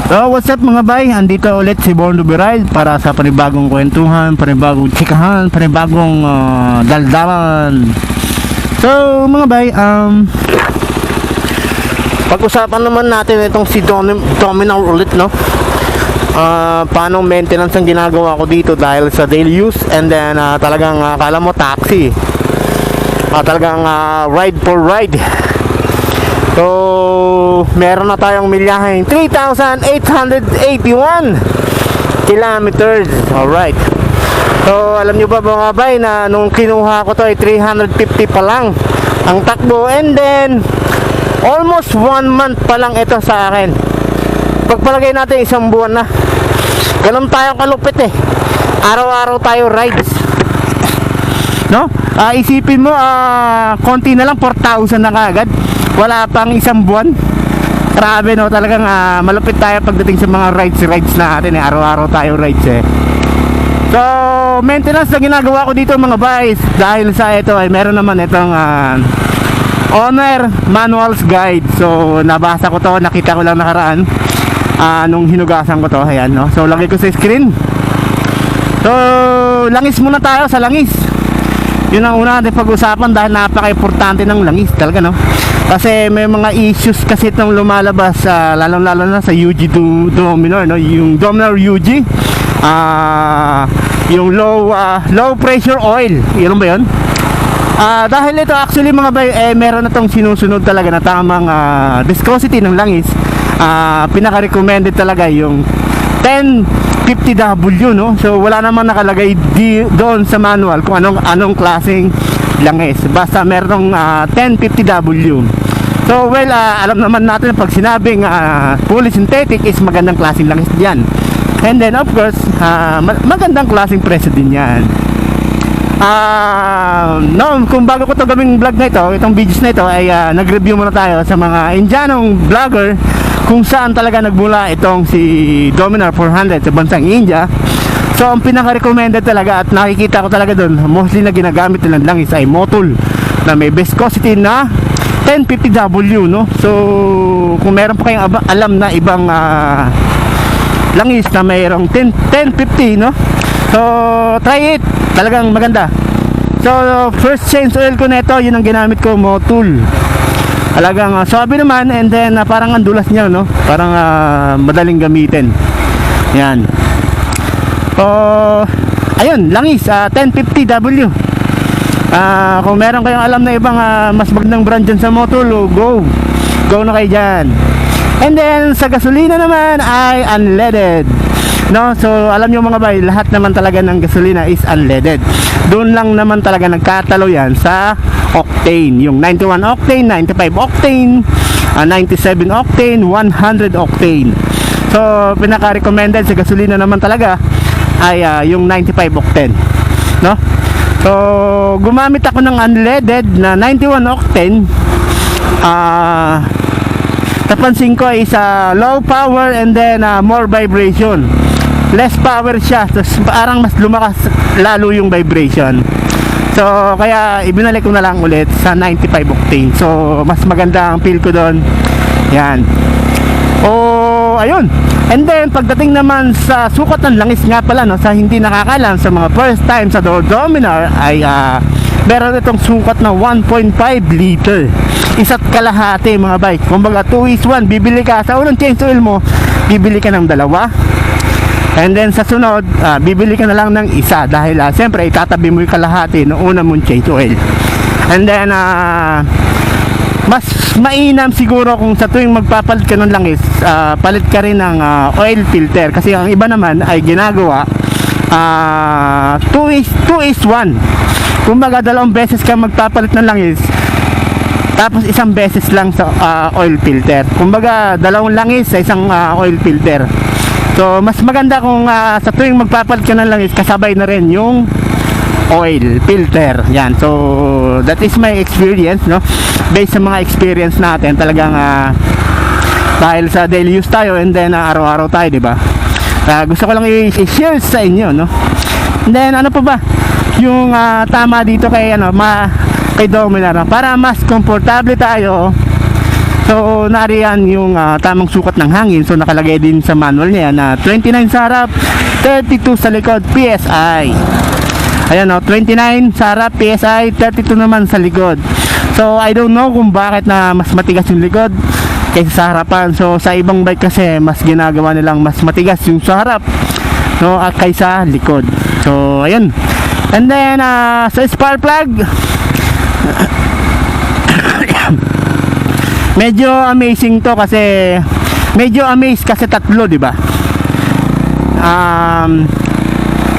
So what's up mga bay, andito ulit si Born to be Ride para sa panibagong kwentuhan, panibagong chikahan, panibagong daldalan. So mga bay, pag-usapan naman natin itong si Dominar ulit, no? Paano maintenance ang ginagawa ko dito dahil sa daily use, and then talagang akala mo taxi, talagang ride for ride. So meron na tayong milyaheng 3,881 kilometers. Alright. So alam nyo ba mga bay na nung kinuha ko to ay 350 pa lang ang takbo, and then almost 1 month pa lang ito sa akin. Pagpalagay natin isang buwan na. Ganun tayo kalupit eh. Araw-araw tayo rides, no? Isipin mo, konti na lang 4,000 na kaagad. Wala pang isang buwan. Grabe, no? Talagang malupit tayo pagdating sa mga rides natin eh. Araw-araw tayo rides eh. So maintenance na ginagawa ko dito mga guys, dahil sa ito ay meron naman itong owner manuals guide. So nabasa ko to, nakita ko lang nakaraan nung hinugasan ko to. Ayan, no? So lagay ko sa screen. So langis muna tayo sa langis. Yun ang una natin pag-usapan dahil napaka-importante ng langis talaga, no? Kasi may mga issues kasi itong lumalabas, lalong-lalo na sa UG Dominar, no? Yung Dominar UG, yung low pressure oil, yun ba yun? Dahil ito actually mga bay, meron na itong sinusunod talaga na tamang viscosity ng langis. Pinaka-recommended talaga yung 1050W, no? So wala naman nakalagay doon sa manual kung anong klaseng langis, basta merong 1050W. So well, alam naman natin pag sinabing fully synthetic is magandang klaseng langis diyan. And then of course, magandang klaseng presyo din yan. No, kung bago ko to gawing vlog na ito, itong videos na ito ay nag-review muna tayo sa mga Indianong vlogger kung saan talaga nagmula itong si Dominar 400 sa bansang India. So ang pinaka-recommended talaga at nakikita ko talaga doon, mostly na ginagamit nilang langis ay Motul na may viscosity na 1050W, no? So kung meron pa kayong alam na ibang langis na mayroong 1050, no? So try it, talagang maganda. So first change oil ko nito, yun ang ginamit ko, Motul. Talagang sabi naman, and then parang ang dulas niya, no? Parang madaling gamitin. Yan. So ayun, langis 1050W. Kung meron kayong alam na ibang mas magandang brand dyan sa Motul, go na kayo dyan. And then sa gasolina naman ay unleaded, no? So alam nyo mga bay, lahat naman talaga ng gasolina is unleaded. Doon lang naman talaga nagkatalo yan sa octane, yung 91 octane, 95 octane, 97 octane, 100 octane. So pinaka-recommended sa gasolina naman talaga ay yung 95 octane, no? So gumamit ako ng unleaded na 91 octane. Napansin ko is low power and then more vibration. Less power siya, so parang mas lumakas lalo yung vibration. So kaya ibinalik ko na lang ulit sa 95 octane. So mas maganda ang feel ko doon. Yan. Ayun. And then pagdating naman sa sukat ng langis nga pala, no, sa hindi nakakalam, sa mga first time sa Dominar ay meron itong sukat na 1.5 liter. Isa't kalahati mga bike. Kumbaga 2:1, bibili ka sa unang change oil mo, bibili ka ng dalawa. And then sa sunod, bibili ka na lang ng isa dahil siyempre itatabi mo yung kalahati ng una mong change oil. And then mas mainam siguro kung sa tuwing magpapalit ka ng langis, palit ka rin ng oil filter, kasi ang iba naman ay ginagawa 2:1. Kumbaga dalawang beses ka magpapalit ng langis, tapos isang beses lang sa oil filter. Kumbaga dalawang langis sa isang oil filter. So mas maganda kung sa tuwing magpapalit ka ng langis, kasabay na rin yung oil filter. Yan. So that is my experience, no? Based sa mga experience natin, talagang dahil sa daily use tayo, and then araw-araw tayo, di ba? Gusto ko lang i-share sa inyo, no? And then ano pa ba yung tama dito kay kay Dominar, para mas komportable tayo So nariyan yung tamang sukat ng hangin. So nakalagay din sa manual niya na 29 sa harap, 32 sa likod PSI. Ayan 29 sa harap PSI, 32 naman sa likod. So I don't know kung bakit na mas matigas yung likod kaysa sa harapan. So sa ibang bike kasi mas ginagawa nilang mas matigas yung sa harap, no, kaysa likod. So ayun. And then sa spark plug, medyo amazing to kasi tatlo, di ba?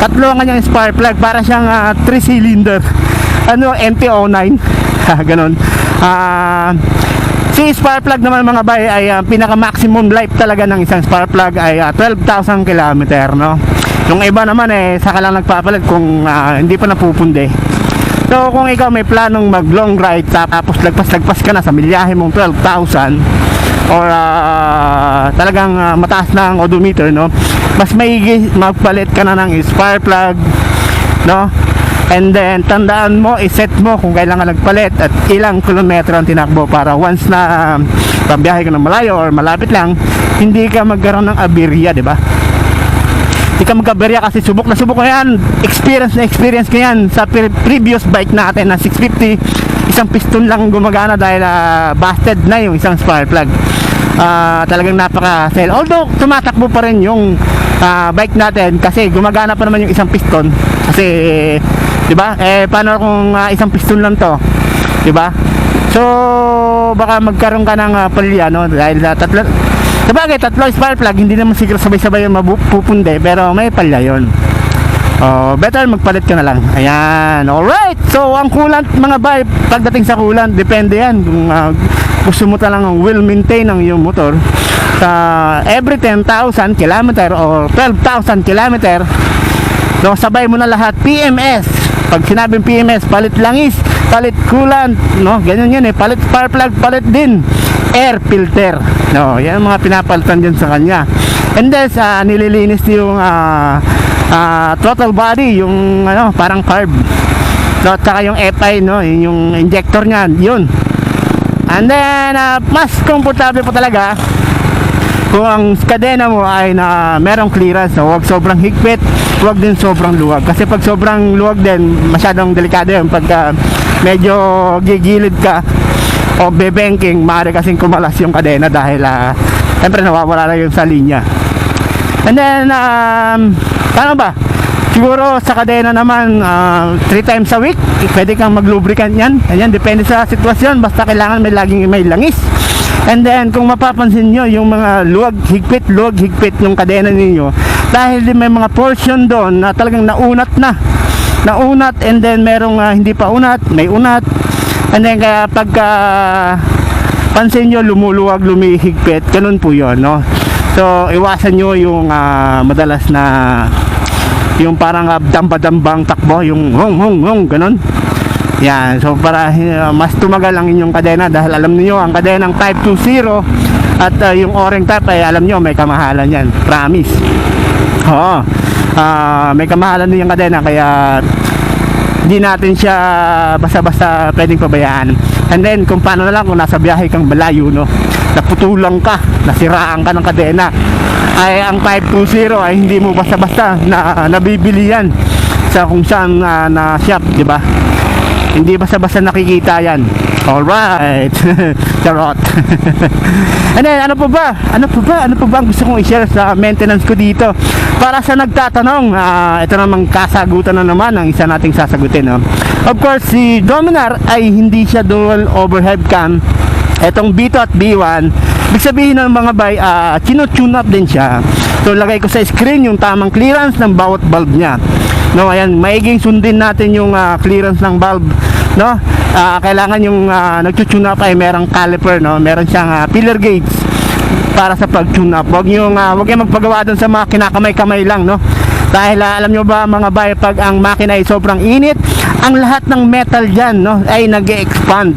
Tatlo ang kanyang spark plug, para siyang 3 cylinder NT09 ganon. Si spark plug naman mga bay ay pinaka maximum life talaga ng isang spark plug ay 12,000 km, no? Yung iba naman saka lang nagpapalit kung hindi pa napupundi. So kung ikaw may planong mag long ride tapos lagpas ka na sa milyahe mong 12,000 or talagang mataas na ang odometer, no, mas maigi magpalit ka na ng spark plug, no? And then tandaan mo, iset mo kung kailan ka nagpalit at ilang kilometro ang tinakbo para once na pabiyahe ka ng malayo or malapit lang, hindi ka magkaroon ng aberya, di ba? Hindi ka magkaberya kasi subok na yan, experience ko yan sa previous bike natin na 650. Isang piston lang gumagana dahil busted na yung isang spark plug. Talagang napaka-sell, although tumatakbo pa rin yung bike natin kasi gumagana pa naman yung isang piston kasi, di ba, paano kung isang piston lang to, di ba? So baka magkaroon ka ng palya, no, dahil sabagay tatlo spark plug, hindi naman siguro sabay-sabay yung mapupunde, pero may palya yun. Better magpalit ka na lang. Ayan, alright. So ang coolant mga bay, pagdating sa coolant, depende yan kung gusto mo talagang will maintain ang iyong motor sa every 10,000 km or 12,000 km, no, sabay mo na lahat PMS. Pag sinabing PMS, palit langis, palit coolant, no, ganyan yan palit spark plug, palit din air filter, no, yan ang mga pinapalitan dyan sa kanya. And then nililinis yung throttle body, yung parang carb, no, at saka yung FI, no, yung injector niyan, yun. And then mas komportable po talaga kung ang kadena mo ay na merong clearance, no? Huwag sobrang higpit, huwag din sobrang luwag, kasi pag sobrang luwag din masyadong delikado yun. Pag medyo gigilid ka o bebanking, maaari kasing kumalas yung kadena dahil siyempre nawawala na yung sa linya. And then paano ba? Siguro sa kadena naman 3 times a week pwede kang mag-lubricant yan. Ayan, depende sa sitwasyon, basta kailangan laging may langis. And then kung mapapansin nyo yung mga luwag higpit yung kadena ninyo, dahil may mga portion doon na talagang naunat, and then merong hindi pa unat, may unat. And then kaya pagka pansin nyo lumuluwag, lumihigpit, ganun po yun, no? So iwasan nyo yung madalas na yung parang damba-dambang takbo, yung hong ganun. Yan, so para mas tumagal ang inyong kadena, dahil alam niyo ang kadenang type 2.0 at yung o-ring type ay alam niyo may kamahalan yan, promise. Oo, may kamahalan din yung kadena, kaya hindi natin siya basta-basta pwedeng pabayaan. And then kung paano na lang kung nasa biyahe kang malayo, no, naputulang ka, nasiraan ka ng kadena, ay ang type 2.0 ay hindi mo basta-basta na nabibili yan sa kung saan na shop, di ba? Hindi basta-basta nakikita yan. Alright. Charot. And then ano pa ba ang gusto kong i-share sa maintenance ko dito? Para sa nagtatanong, ito namang kasagutan na naman ang isa nating sasagutin, no? Of course, si Dominar ay hindi siya dual overhead cam. Etong B2 at B1, ibig sabihin ng mga bay, tune up din siya. So lagay ko sa screen yung tamang clearance ng bawat valve niya, no. Ayan, maiging sundin natin yung clearance ng valve, no. Kailangan yung nagtune up ay merong caliper, no, meron siyang filler gauge para sa pag-tune up. Huwag yung magpagawa doon sa mga kinakamay-kamay lang, no, dahil alam nyo ba mga bay, pag ang makina ay sobrang init, ang lahat ng metal dyan, no, ay nag-expand.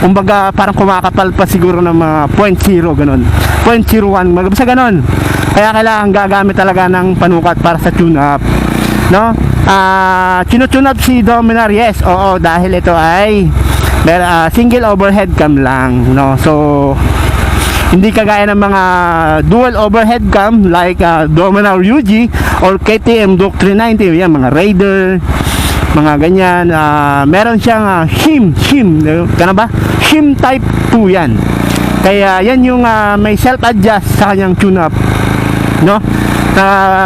Kumbaga parang kumakapal pa siguro ng mga 0.0 ganun, 0.01 magabasa ganun. Kaya kailangan gagamit talaga ng panukat para sa tune up, no. Tune up si Dominar, yes, oo, dahil ito ay Single overhead cam lang, no? So hindi kagaya ng mga dual overhead cam like Dominar UG or KTM Duke 390, yan mga Raider, mga ganyan. Meron siyang shim kana ba? Shim type 2 yan. Kaya yan yung may self-adjust sa kanyang tune-up, no?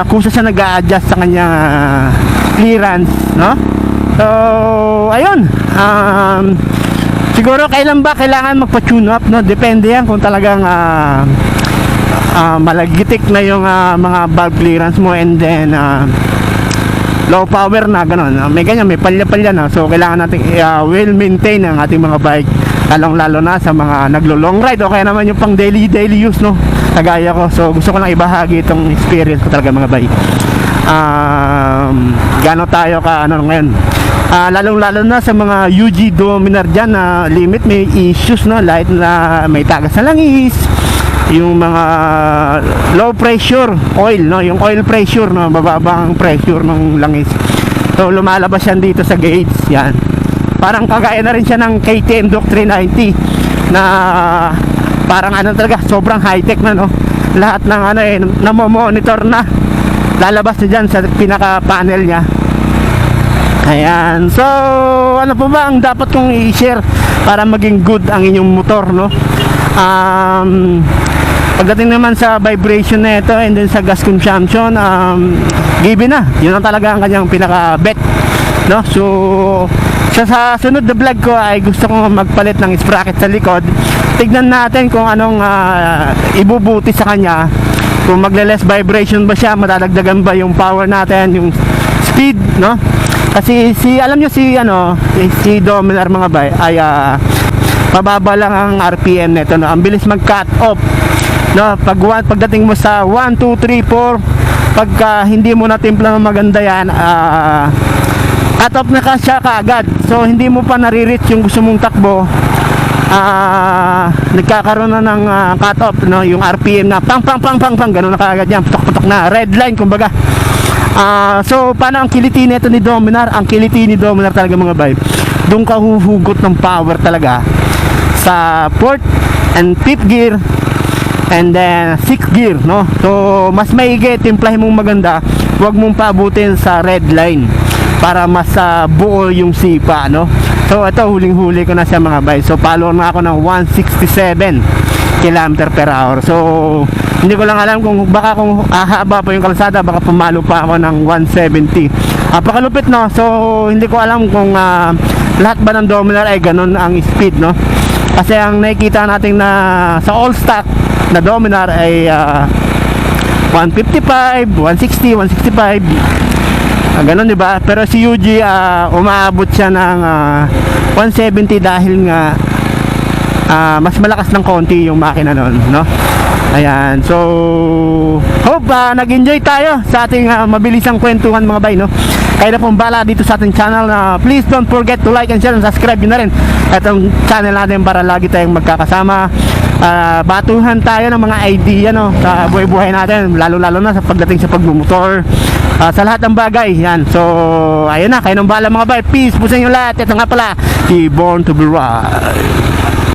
Kung siya nag-a-adjust sa kanyang clearance, no? So, ayun. Siguro kailan ba kailangan magpa-tune up, no? Depende yan kung talagang malagitik na yung mga valve clearance mo, and then low power na gano'n. May ganyan, may palya-palya na. So kailangan natin well maintain ang ating mga bike, lalong-lalo na sa mga naglo-long ride o kaya naman yung pang daily use, no? Kagaya ko. So gusto ko lang ibahagi itong experience ko talaga mga bike. Gano tayo ka ngayon, lalong-lalo na sa mga UG Dominar dyan na limit, may issues, no? Light na may tagas na langis, yung mga low pressure oil, no? Yung oil pressure, no? Bababang pressure ng langis. So lumalabas yan dito sa gauge, yan. Parang kagaya na rin siya ng KTM Duke 390 na parang talaga, sobrang high-tech na, no? Lahat ng namomonitor na, lalabas na dyan sa pinaka-panel niya. Ayan. So, ano po ba ang dapat kong i-share para maging good ang inyong motor, no? Pagdating naman sa vibration na ito and then sa gas consumption, given na. Yun ang talaga ang kanyang pinaka-bet, no? So, sa sunod na vlog ko ay gusto kong magpalit ng sprocket sa likod. Tignan natin kung anong ibubuti sa kanya. Kung magle-less vibration ba siya, madadagdagan ba yung power natin, yung speed, no? Kasi alam nyo si Dominar mga bay ay mababa lang ang RPM nito, no? Ang bilis mag-cut off, no? Pagdating mo sa 1, 2, 3, 4, pagka hindi mo natimpla ng maganda yan, cut off na ka siya kaagad. So hindi mo pa nare-reach yung gusto mong takbo, nagkakaroon na ng cut off, no? Yung RPM na pang gano'n na kaagad yan, putok na, red line kumbaga. So paano ang kiliti nito ni Dominar? Ang kiliti ni Dominar talaga mga vibe, doon ka huhugot ng power talaga sa 4th and 5th gear and then 6th gear, no? So mas maigi, timplahin mong maganda, huwag mong paabutin sa red line para mas buo yung sipa, no? So ito, huling-huli ko na siya mga bay. So follow na ako ng 167 km/h. So hindi ko lang alam kung ahaba pa yung kalsada, baka pumalo pa ako ng 170. Pakalupit, no? So hindi ko alam kung lahat ba ng Dominar ay ganun ang speed, no? Kasi ang nakikita natin na sa all stock na Dominar ay 155, 160, 165, ganun, di ba? Pero si UG umaabot siya ng 170 dahil nga mas malakas ng konti yung makina nun, no? Ayan, so hope nag-enjoy tayo sa ating mabilisang kwentuhan mga bay, no? Kaya na pong bala dito sa ating channel, please don't forget to like and share and subscribe nyo na rin itong channel natin para lagi tayong magkakasama. Batuhan tayo ng mga idea, no, sa buhay-buhay natin, lalo-lalo na sa pagdating sa pagmumotor, sa lahat ng bagay, yan. So ayun na, kayo ng bala mga bay. Peace po sa inyo lahat. Ito nga pala, si Born to be Wild.